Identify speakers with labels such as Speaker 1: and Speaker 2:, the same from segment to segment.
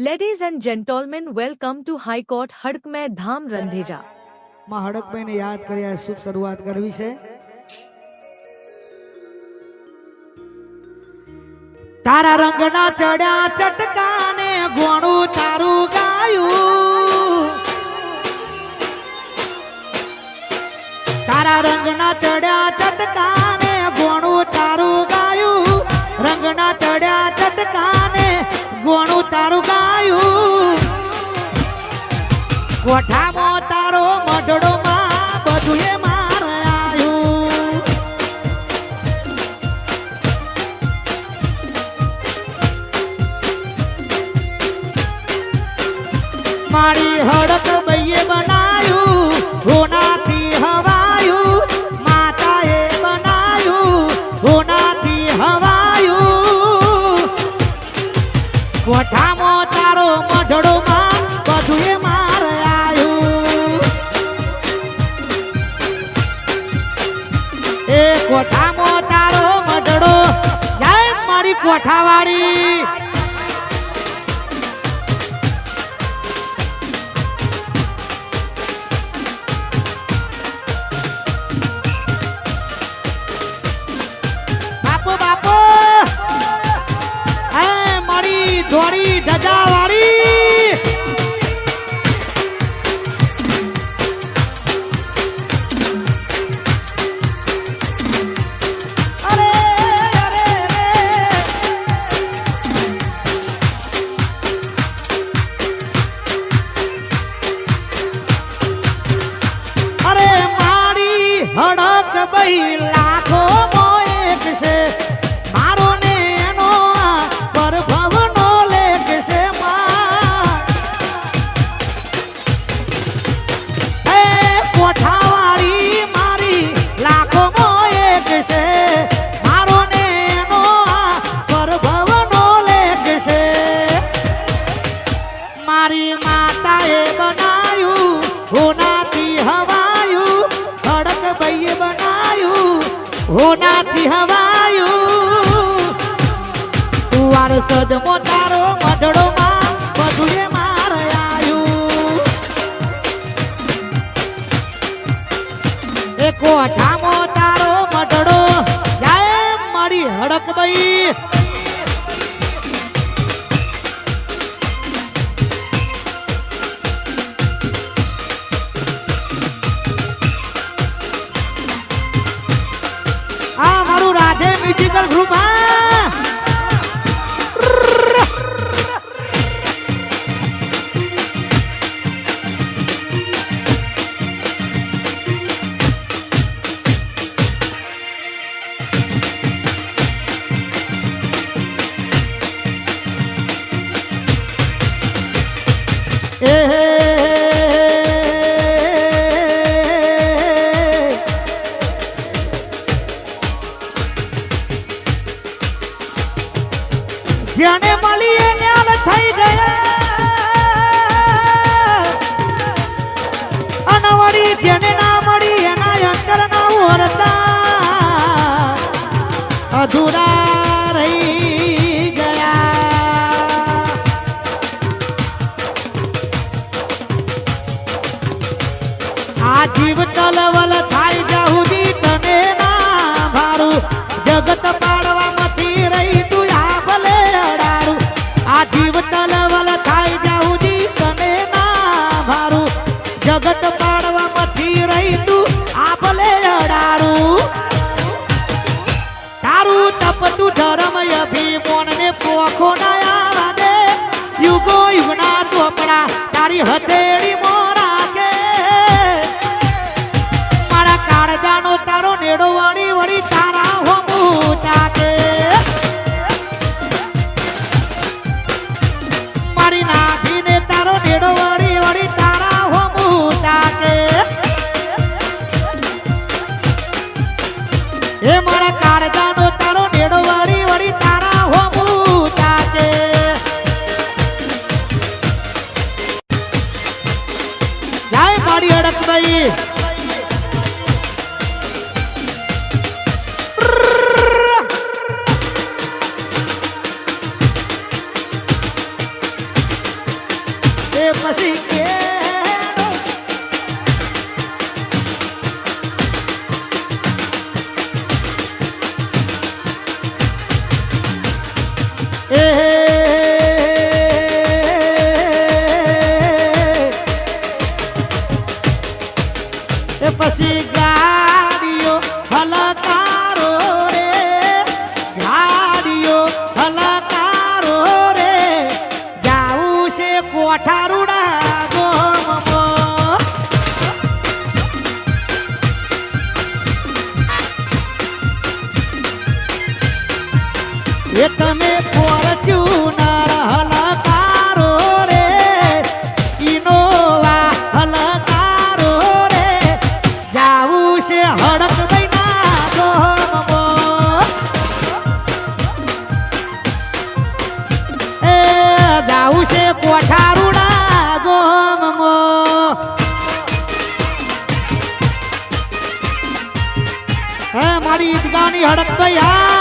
Speaker 1: Ladies and gentlemen, welcome to High Court હડકમે ધામ રંધેજા
Speaker 2: માં હડકભાઈને યાદ કર્યા શુભ શરૂઆત કરવી છે। તારા રંગના ચડ્યા ચટકાને ગોણું તારું ગાયું, તારા રંગના ચડ્યા ચટકાને ગોણું તારું ગાયું, રંગના ચડ્યા ચટકાને ગોણું તારું ગાયું, કોઠામાં તારો મઢડોમાં બધુંય માર આયું, મારી હડક બઈએ બનાયું, હોનાથી હવાયું, માતાએ બનાયું, હોનાથી હવાયું, કોઠામાં તારો મઢડોમાં બધુંય માર આયું, એ કોઠામાં તારો મઢડો જય મારી કોઠાવાળી। બાપુ બાપુ હે મારી ધોળી ધજાવાળી, હડક બઈ લાખો મોએક છે, મારો ને એનો પરભવનો લેખ છે એ કોઠાવાળી મારી લાખો મોએક છે, મારો ને એનો પરભવનો લેખ છે, મારી માતાએ બનાયું હોનાથી હવાયું, હડક બઈએ બનાયું હોનાથી હવાયું, વારસદમો તારો મઢડોમાં બધુંય માર આયું, એ કોઠામો તારો મઢડો જય મારી હડક બઈ। રાધે મ્યુઝિકલ ગ્રુપ જેને મળીએ ન્યાલ થઈ ગયા, અનવડી જેને ના મળી એના અંતર ના વરતા અધૂરા રહી ગયા, આ જીવ તલવલ થાય જાહુદી તને ના ભારું, જગત પાડવામાંથી રહી જીવ તલવલ થાય જાઉદી તને ના ભારું, જગત પાડવામાંથી રહી તું આ ભલે અડારું, તારું તપતું ધર્મ અભિમાન ને પોખો ના આદે, યુગો યુગના ચોપડા તારી હથેળી મોરા કે, મારા કાળજાનો તારો નેડો વળી વળી તારા હોમું તાકે, મારી નાખીને તારો નેડો વળી વળી તારા હોમું તાકે, એ મારા કાળજાનો તારો નેડો વળી વળી તારા હોમું તાકે, જય મારી હડક બઈ। પછી કે પછી ગાડીઓ હલકારો રે ગાડીઓ હલકારો રે જાવું છે કોઠારુડા ગોમમાં એ તમે ફોર્ચ્યુનર હલકારો રે ઇનોવા હલકારો રે જાવું છે હડક મહિના ગોમમાં એ જાવું છે કોઠારુડા ગોમમાં હે મારી ઈદગાની હડક ભૈયા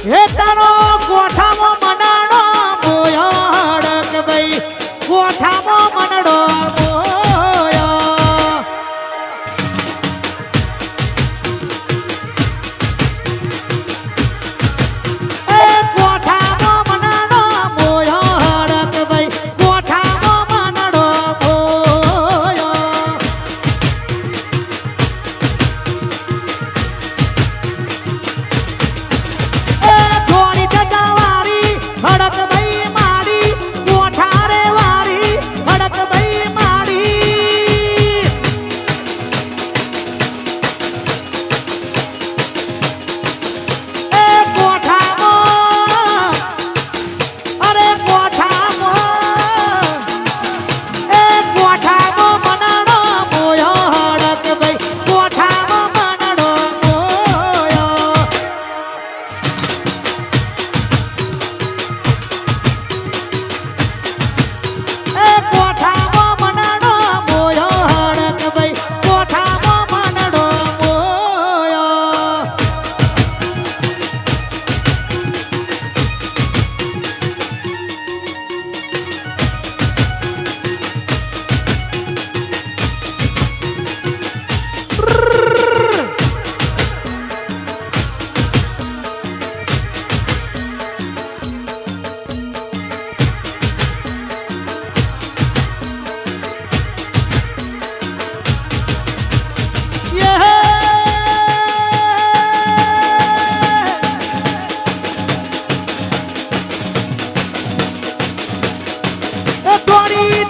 Speaker 2: હે તારો કોઠામાં મનાડો મોયો હડક ભાઈ કોઠામાં મનડો મોયો એ કોઠામાં મનાડો મોયો હડક ભાઈ કોઠામાં મનડો મોયો હડક ભાઈ મારી કોઠારે વારી હડક ભાઈ મારી એ કોઠામાં અરે કોઠામાં એ કોઠામાં મનાડો મોયો હડક ભાઈ કોઠામાં મનાડો મોયો કોઠામાં મનાડો મોયો હડક ભાઈ કોઠામાં મનાડો મોયો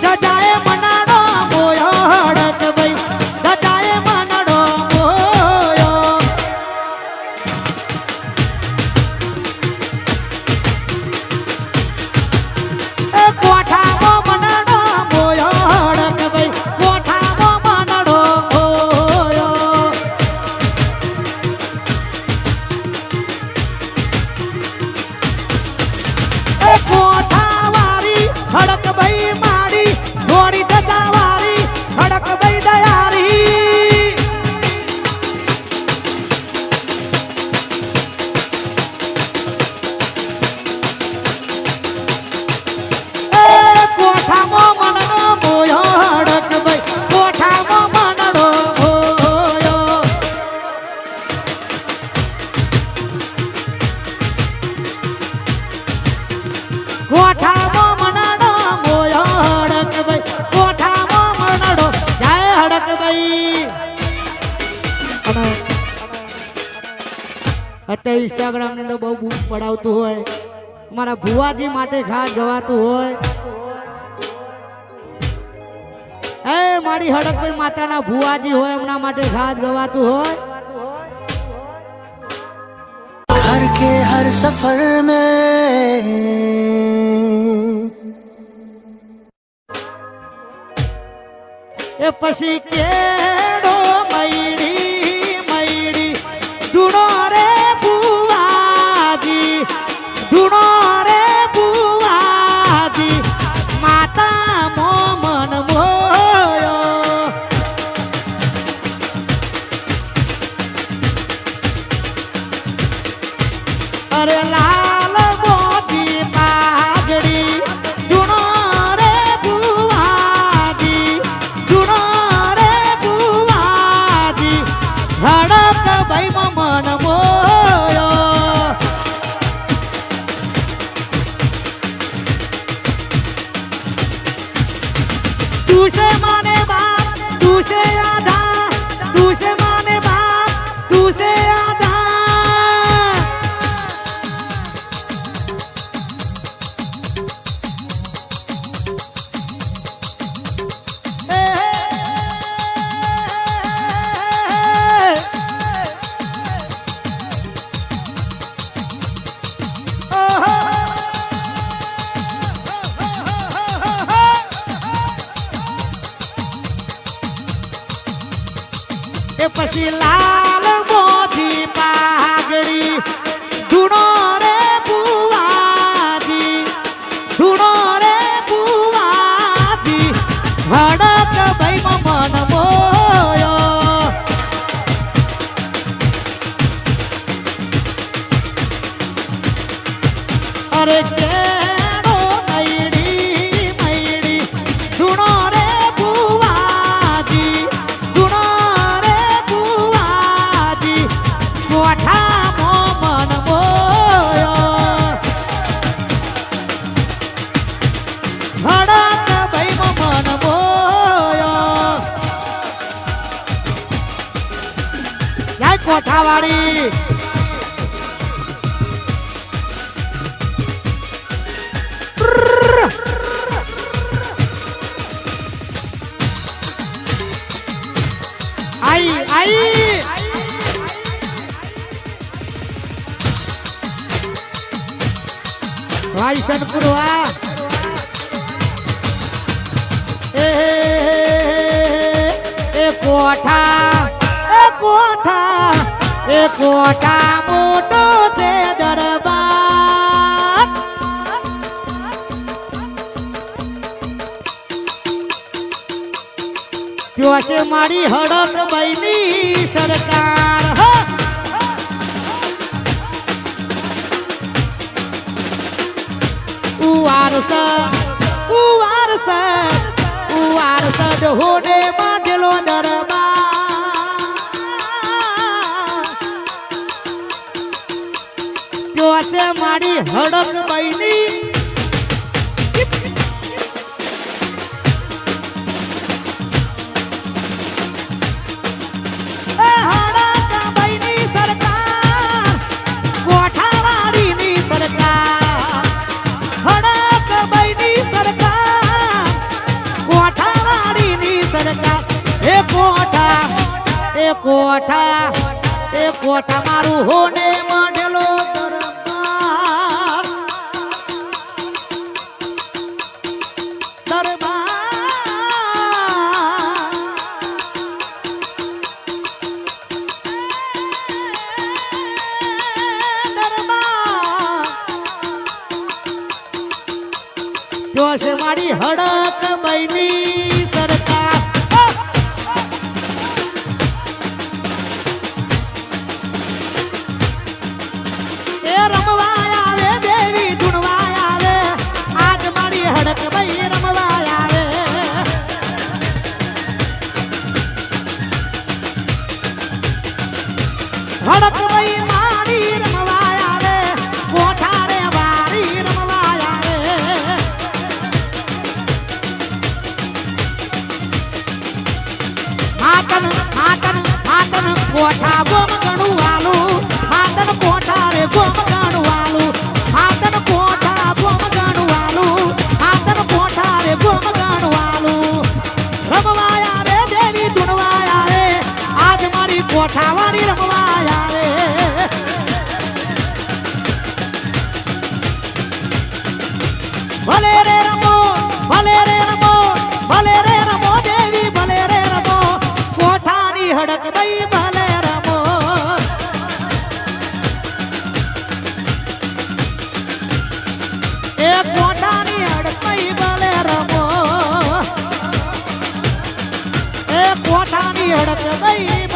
Speaker 2: ધજાએ મનાડો મોયો હડક ભાઈ ધજાએ મનાડો મોયો એ કોઠામાં મનાડો મોયો હડક ભાઈ કોઠામાં મનાડો મોયો એ કોઠા વારી હડક ભાઈ મારી ઘોડી ધજા વારી હડક ભાઈ દયારી એ કોઠામાં મનડો મોયો હડક ભાઈ કોઠામાં મનડો મોયો કોઠામાં મનાડો મોયો હડક ભાઈ કોઠામાં મનાડો જાય હડક ભાઈ અત્યારે ઇન્સ્ટાગ્રામ ને બહુ બૂમ પડાવતું હોય મારા ભુવાજી માટે ખાસ ગવાતું હોય એ મારી હડકભાઈ માતાના ભુવાજી હોય એમના માટે ખાસ ગવાતું હોય
Speaker 3: हर के हर सफर में
Speaker 2: એ પછી કેડો મયડી મયડી ધૂણો રે બુવાજી ધૂણો રે બુવાજી માતા મો મન મોયો અરે લાલ મોતી પાઘડી ધૂણો રે બુવાજી ધૂણો રે બુવાજી ધડક ભાઈ મન મોયો तुझे माने बाप तुझे आधा तुझे माने बाप तुझे आधा એ પછી લાલ મોતી પાઘડી ધૂણો રે બુવાજી ધૂણો રે બુવાજી હડક ભાઈ મન મોયો અરે કેડો મયડી મયડી ધૂણો રે બુવાજી ધૂણો કોઠા મન મોયો હડક ભાઈ મન મોયો જય કોઠાવાળી આઈ આઈ વાયસન પુરવા એ કોઠા એ કોઠા એ કોઠા મોટો છે દરબાર ત્યો છે મારી હડક ભાઈની સરકાર ઉવારસ હોને માંડેલો દરબાર જો છે મારી હડક બૈની હડક બૈની સરકાર કોઠાવાળીની સરકાર હડક બૈની સરકાર કોઠાવાળીની સરકાર એ કોઠા મારું હોને માંડેલો જોશે મારી હડક બૈની સરકાર એ રમવા આવે દેવી ધૂણવા આવે આજ મારી હડક બૈ રમવા આવે હડક બૈ મારી રમવા આવે કોઠા રે વારી રમવા આવે કોઠા ગોમ ગણું વાલું હાથન કોઠા રે ગોમ ગણું વાલું હાથન કોઠા ગોમ ગણું વાલું હાથન કોઠા રે ગોમ ગણું વાલું રમવાયા રે દેવી ધૂણવાયા રે આજ મારી કોઠા વાળી રમવાયા રે ભલે રે રમો ભલે રે રમો ભલે રે રમો દેવી ભલે રે હડક દઈ ભલે રમો એ કોઠાની હડક દઈ ભલે રમો એ કોઠાની હડક દઈ